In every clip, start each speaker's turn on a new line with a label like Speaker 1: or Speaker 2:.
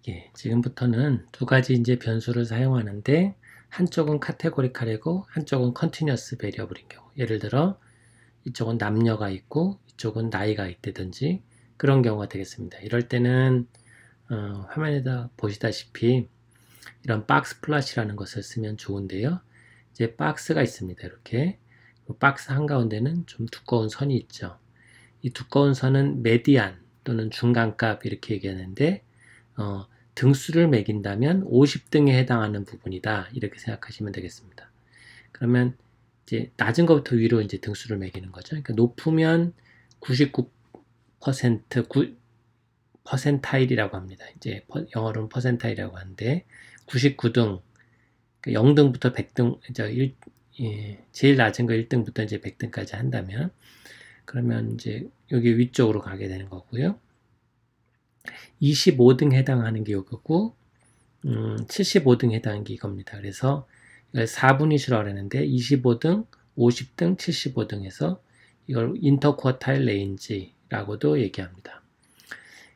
Speaker 1: 예, 지금부터는 두 가지 이제 변수를 사용하는데 한쪽은 카테고리칼이고 한쪽은 컨티뉴어스 베리어블인 경우, 예를 들어 이쪽은 남녀가 있고 이쪽은 나이가 있다든지 그런 경우가 되겠습니다. 이럴 때는 화면에다 보시다시피 이런 박스 플롯이라는 것을 쓰면 좋은데요. 이제 박스가 있습니다. 이렇게 박스 한가운데는 좀 두꺼운 선이 있죠. 이 두꺼운 선은 메디안 또는 중간값 이렇게 얘기하는데 등수를 매긴다면 50등에 해당하는 부분이다. 이렇게 생각하시면 되겠습니다. 그러면 이제 낮은 것부터 위로 이제 등수를 매기는 거죠. 그러니까 높으면 99% 퍼센타일이라고 합니다. 이제 영어로는 퍼센타일이라고 하는데 99등, 0등부터 100등, 제일 낮은 거 1등부터 이제 100등까지 한다면 그러면 이제 여기 위쪽으로 가게 되는 거고요. 25등 해당하는 게 이거고 75등 해당하는 게 이겁니다. 그래서 이걸 4분위수라고 하는데 25등, 50등, 75등에서 이걸 인터쿼타일 레인지라고도 얘기합니다.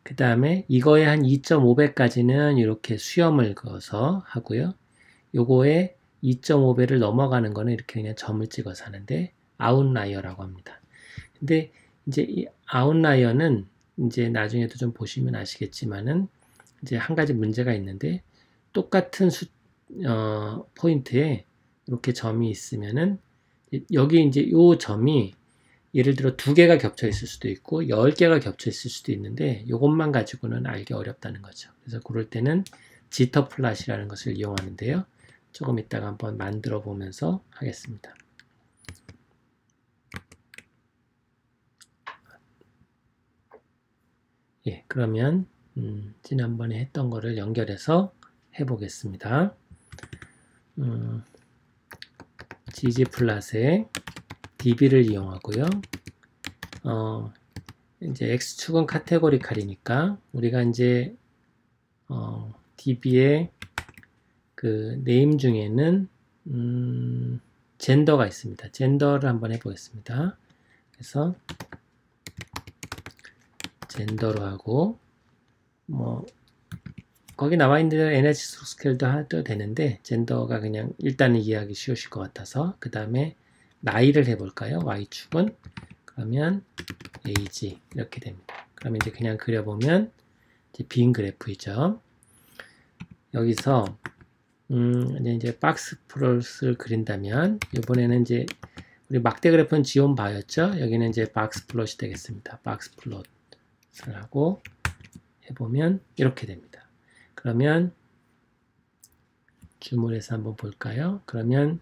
Speaker 1: 그 다음에 이거에 한 2.5배까지는 이렇게 수염을 그어서 하고요. 요거에 2.5배를 넘어가는 거는 이렇게 그냥 점을 찍어서 하는데 아웃라이어라고 합니다. 근데 이제 이 아웃라이어는 이제 나중에도 좀 보시면 아시겠지만은 이제 한 가지 문제가 있는데 똑같은 포인트에 이렇게 점이 있으면은 여기 이제 요 점이 예를 들어 2개가 겹쳐 있을 수도 있고 10개가 겹쳐 있을 수도 있는데 이것만 가지고는 알기 어렵다는 거죠. 그래서 그럴 때는 지터 플롯이라는 것을 이용하는데요. 조금 이따가 한번 만들어 보면서 하겠습니다. 예, 그러면 지난번에 했던 거를 연결해서 해보겠습니다. gg플롯에 db를 이용하고요. 이제 x축은 카테고리 칼이니까 우리가 이제 db의 그 네임 중에는 젠더가 있습니다. 젠더를 한번 해보겠습니다. 그래서 젠더로 하고 뭐 거기 나와 있는 대로 NH 스케일도 해도 되는데 젠더가 그냥 일단은 이해하기 쉬우실 것 같아서 그 다음에 나이를 해볼까요? Y축은 그러면 age 이렇게 됩니다. 그러면 이제 그냥 그려보면 이제 빈 그래프이죠. 여기서 이제 박스 플롯을 그린다면 이번에는 이제 우리 막대 그래프는 지온 바였죠. 여기는 이제 박스 플롯이 되겠습니다. 박스 플롯을 하고 해보면 이렇게 됩니다. 그러면 줌을 해서 한번 볼까요? 그러면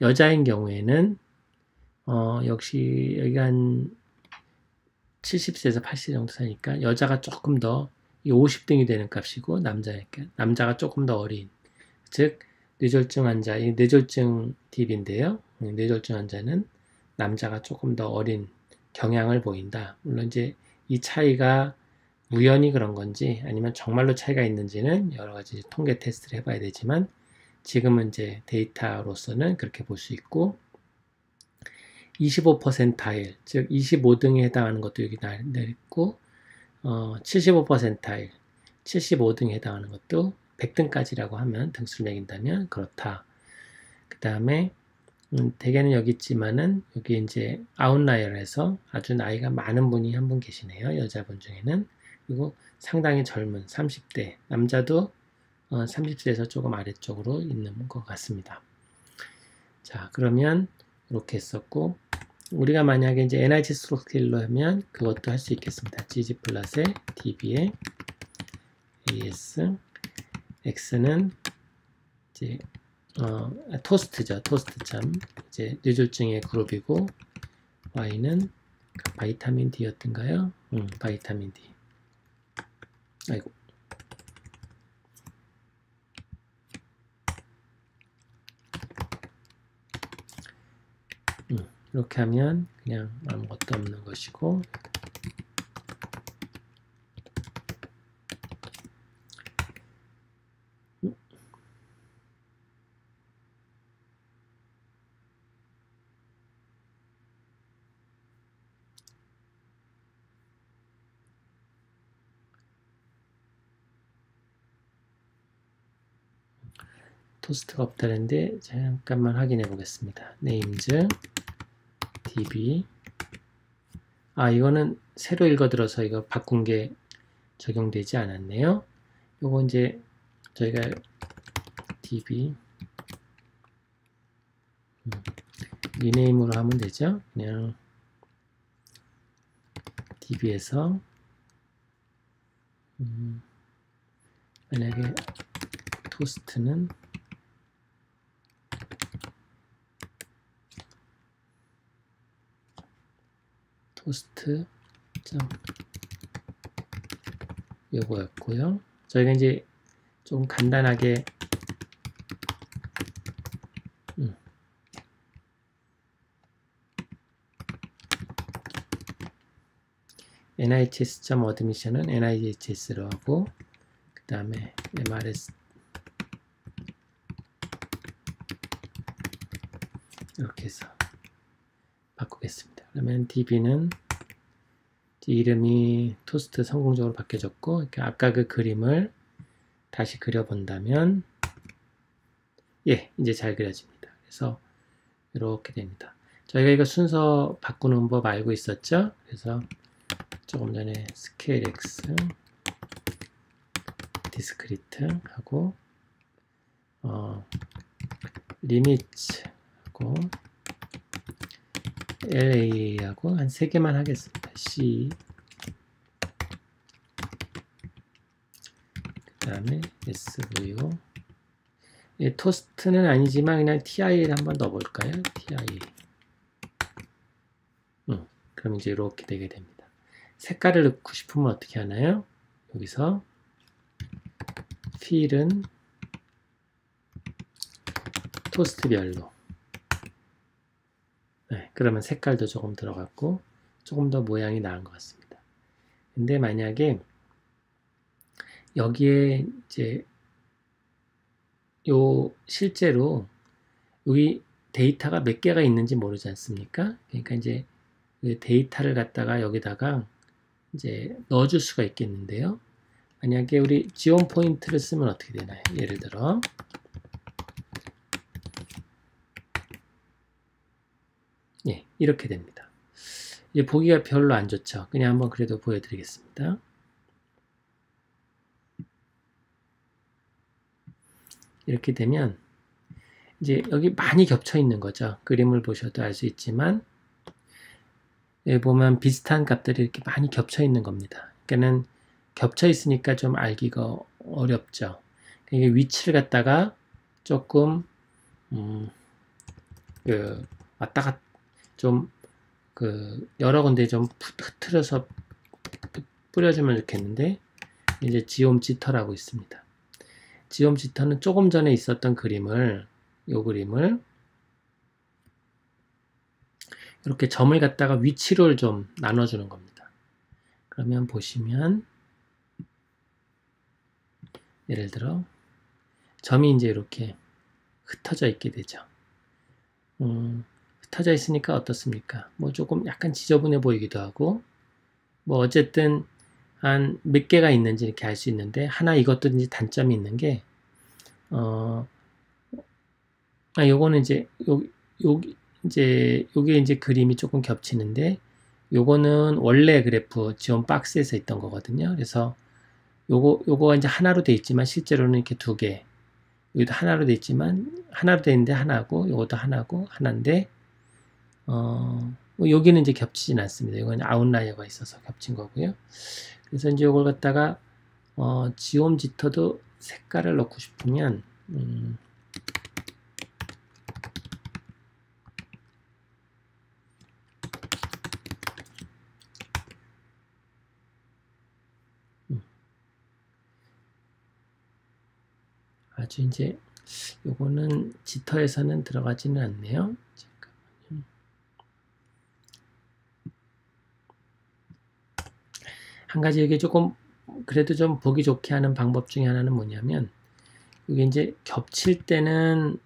Speaker 1: 여자인 경우에는 역시 여기 한 70세에서 80세 정도 사니까 여자가 조금 더 50등이 되는 값이고 남자가 조금 더 어린 즉 뇌졸중 환자, 이 뇌졸중 팁인데요. 뇌졸중 환자는 남자가 조금 더 어린 경향을 보인다. 물론 이제 이 차이가 우연히 그런 건지 아니면 정말로 차이가 있는지는 여러 가지 통계 테스트를 해봐야 되지만 지금은 이제 데이터로서는 그렇게 볼 수 있고 25%타일, 즉 25등에 해당하는 것도 여기 내있고 75%타일, 75등에 해당하는 것도 100등까지라고 하면 등수를 매긴다면 그렇다. 그 다음에 대개는 여기 있지만은 여기 이제 아웃라이어를 해서 아주 나이가 많은 분이 한 분 계시네요. 여자분 중에는. 그리고 상당히 젊은 30대 남자도 30세에서 조금 아래쪽으로 있는 것 같습니다. 자, 그러면 이렇게 했었고 우리가 만약에 이제 NIH 스로스케일로 하면 그것도 할 수 있겠습니다. gg플롯에 db에 as x는 이제 토스트죠. 토스트점 이제 뇌졸중의 그룹이고 y는 바이타민 D였던가요? 바이타민 D. 아이고. 이렇게 하면 그냥 아무것도 없는 것이고 토스트가 없다는데 잠깐만 확인해 보겠습니다. names db 이거는 새로 읽어들어서 이거 바꾼 게 적용되지 않았네요. 요거 이제 저희가 db 리네임으로 하면 되죠. 그냥 db에서 만약에 토스트는 토스트 요거였고요. 저희가 이제 좀 간단하게 nhs.admission은 nihs로 하고 그 다음에 mrs 이렇게 해서 바꾸겠습니다. 그러면 db는 이름이 토스트 성공적으로 바뀌어졌고 이렇게 아까 그 그림을 다시 그려본다면 이제 잘 그려집니다. 그래서 이렇게 됩니다. 저희가 이거 순서 바꾸는 법 알고 있었죠? 그래서 조금 전에 scale x discrete 하고 limit 하고 LA 하고 한 3개만 하겠습니다. C 그 다음에 SVO 토스트는 아니지만 그냥 TI를 한번 넣어볼까요? TI 그럼 이제 이렇게 되게 됩니다. 색깔을 넣고 싶으면 어떻게 하나요? 여기서 필은 토스트별로 그러면 색깔도 조금 들어갔고 조금 더 모양이 나은 것 같습니다. 근데 만약에 여기에 이제 실제로 여기 데이터가 몇 개가 있는지 모르지 않습니까? 그러니까 이제 그 데이터를 갖다가 여기다가 이제 넣어줄 수가 있겠는데요. 만약에 우리 지원 포인트를 쓰면 어떻게 되나요? 예를 들어 이렇게 됩니다. 이제 보기가 별로 안 좋죠. 그냥 한번 그래도 보여드리겠습니다. 이렇게 되면 이제 여기 많이 겹쳐 있는 거죠. 그림을 보셔도 알 수 있지만 여기 보면 비슷한 값들이 이렇게 많이 겹쳐 있는 겁니다. 그러니까는 겹쳐 있으니까 좀 알기가 어렵죠. 이게 위치를 갖다가 조금 왔다가 좀 여러 군데 좀 흐트러서 뿌려주면 좋겠는데 이제 지옴 지터라고 있습니다. 지옴 지터는 조금 전에 있었던 그림을 요 그림을 이렇게 점을 갖다가 위치를 좀 나눠주는 겁니다. 그러면 보시면 예를 들어 점이 이제 이렇게 흩어져 있게 되죠. 흩어져 있으니까 어떻습니까? 뭐 조금 약간 지저분해 보이기도 하고 뭐 어쨌든 한 몇 개가 있는지 이렇게 알 수 있는데 하나 이것도 이제 단점이 있는 게 요거는 이제 요게 이제 그림이 조금 겹치는데 요거는 원래 그래프 지원 박스에서 있던 거거든요. 그래서 요거가 이제 하나로 돼 있지만 실제로는 이렇게 두 개. 여기도 하나로 돼 있지만 하나로 돼 있는데 하나고 요것도 하나고 하나인데 여기는 이제 겹치진 않습니다. 이건 아웃라이어가 있어서 겹친 거고요. 그래서 이제 이걸 갖다가 지옴 지터도 색깔을 넣고 싶으면 아주 이제 요거는 지터에서는 들어가지는 않네요. 잠깐만요. 한 가지 이게 조금 그래도 좀 보기 좋게 하는 방법 중에 하나는 뭐냐면 이게 이제 겹칠 때는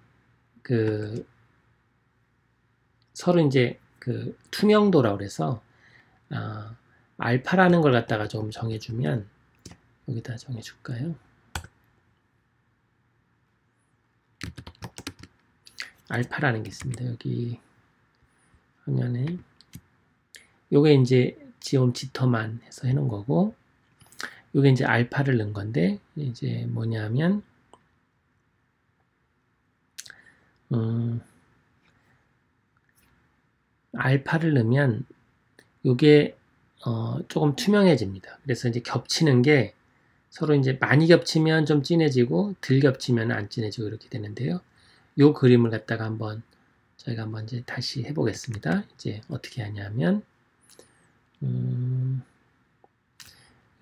Speaker 1: 서로 이제 투명도라고 그래서 알파라는 걸 갖다가 좀 정해주면 여기다 정해줄까요? 알파라는 게 있습니다. 여기 화면에 요게 이제 지금 지터만 해서 해놓은 거고, 요게 이제 알파를 넣은 건데, 이제 뭐냐면 알파를 넣으면 요게 조금 투명해집니다. 그래서 이제 겹치는 게 서로 이제 많이 겹치면 좀 진해지고 덜 겹치면 안 진해지고 이렇게 되는데요. 요 그림을 갖다가 저희가 한번 이제 다시 해보겠습니다. 이제 어떻게 하냐면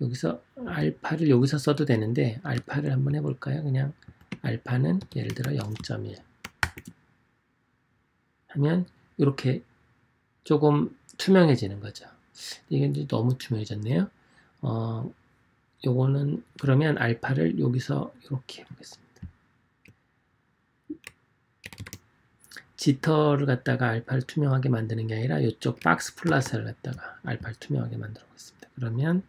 Speaker 1: 여기서 알파를 여기서 써도 되는데, 알파를 한번 해볼까요? 그냥 알파는 예를 들어 0.1 하면 이렇게 조금 투명해지는 거죠. 이게 이제 너무 투명해졌네요. 요거는 그러면 알파를 여기서 이렇게 해보겠습니다. 지터를 갖다가 알파를 투명하게 만드는 게 아니라 이쪽 박스 플러스를 갖다가 알파를 투명하게 만들어 보겠습니다. 그러면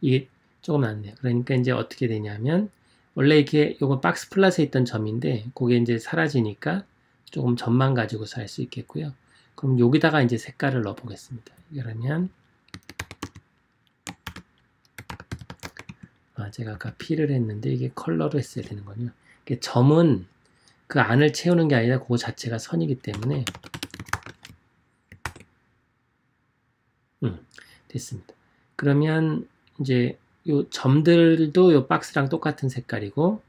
Speaker 1: 이게 조금 낫네요. 그러니까 이제 어떻게 되냐면 원래 이렇게 요거 박스 플러스에 있던 점인데 그게 이제 사라지니까 조금 점만 가지고서 할 수 있겠고요. 그럼 여기다가 이제 색깔을 넣어 보겠습니다. 그러면 제가 아까 P를 했는데 이게 컬러로 했어야 되는군요. 점은 그 안을 채우는 게 아니라 그거 자체가 선이기 때문에 됐습니다. 그러면 이제 요 점들도 요 박스랑 똑같은 색깔이고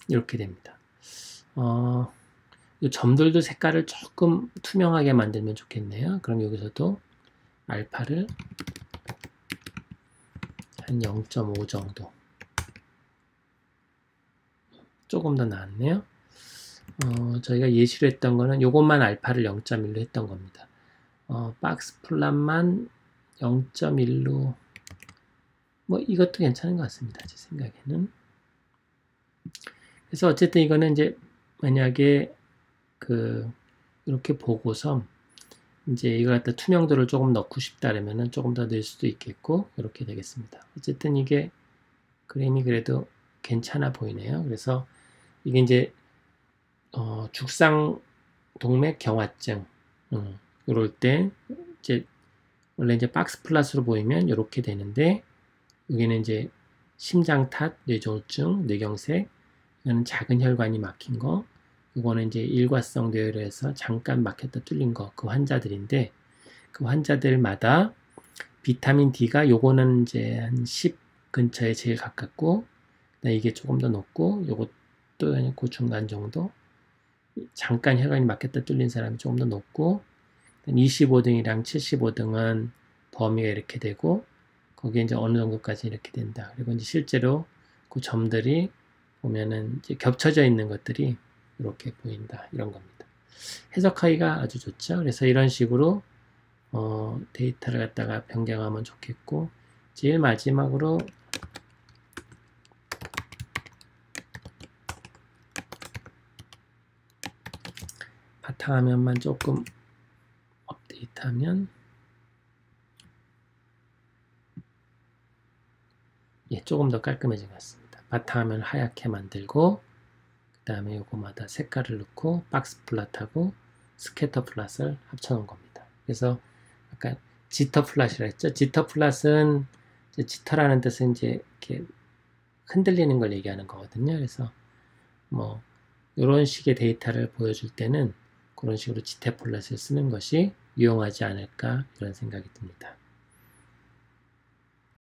Speaker 1: 이렇게 됩니다. 요 점들도 색깔을 조금 투명하게 만들면 좋겠네요. 그럼 여기서도 알파를 한 0.5 정도, 조금 더 나았네요. 저희가 예시로 했던 거는 요것만 알파를 0.1로 했던 겁니다. 박스 플랫만 0.1로 뭐 이것도 괜찮은 것 같습니다. 제 생각에는. 그래서 어쨌든 이거는 이제 만약에 이렇게 보고서 이제 이걸 갖다 투명도를 조금 넣고 싶다 그러면은 조금 더 넣을 수도 있겠고 이렇게 되겠습니다. 어쨌든 이게 그림이 그래도 괜찮아 보이네요. 그래서 이게 이제 죽상동맥 경화증 이럴 때 이제 원래 이제 박스 플러스로 보이면 이렇게 되는데 여기는 이제 심장탓, 뇌졸중, 뇌경색, 이거는 작은 혈관이 막힌 거, 이거는 이제 일과성 뇌혈에서 잠깐 막혔다 뚫린 거, 그 환자들인데 그 환자들마다 비타민 D가 요거는 이제 한 10 근처에 제일 가깝고 이게 조금 더 높고 요것도 그 중간 정도, 잠깐 혈관이 막혔다 뚫린 사람이 조금 더 높고 25등이랑 75등은 범위가 이렇게 되고 거기에 이제 어느 정도까지 이렇게 된다. 그리고 이제 실제로 그 점들이 보면은 이제 겹쳐져 있는 것들이 이렇게 보인다. 이런 겁니다. 해석하기가 아주 좋죠. 그래서 이런 식으로 데이터를 갖다가 변경하면 좋겠고, 제일 마지막으로 바탕화면만 조금 업데이트하면 조금 더 깔끔해진 것 같습니다. 바탕화면을 하얗게 만들고 그 다음에 요거마다 색깔을 넣고 박스 플랫하고 스캐터 플랫을 합쳐놓은 겁니다. 그래서 아까 지터 플랫이라 했죠. 지터 플랫은 지터라는 뜻은 이제 이렇게 흔들리는 걸 얘기하는 거거든요. 그래서 뭐 이런 식의 데이터를 보여줄 때는 그런 식으로 지터 플랫을 쓰는 것이 유용하지 않을까 이런 생각이 듭니다.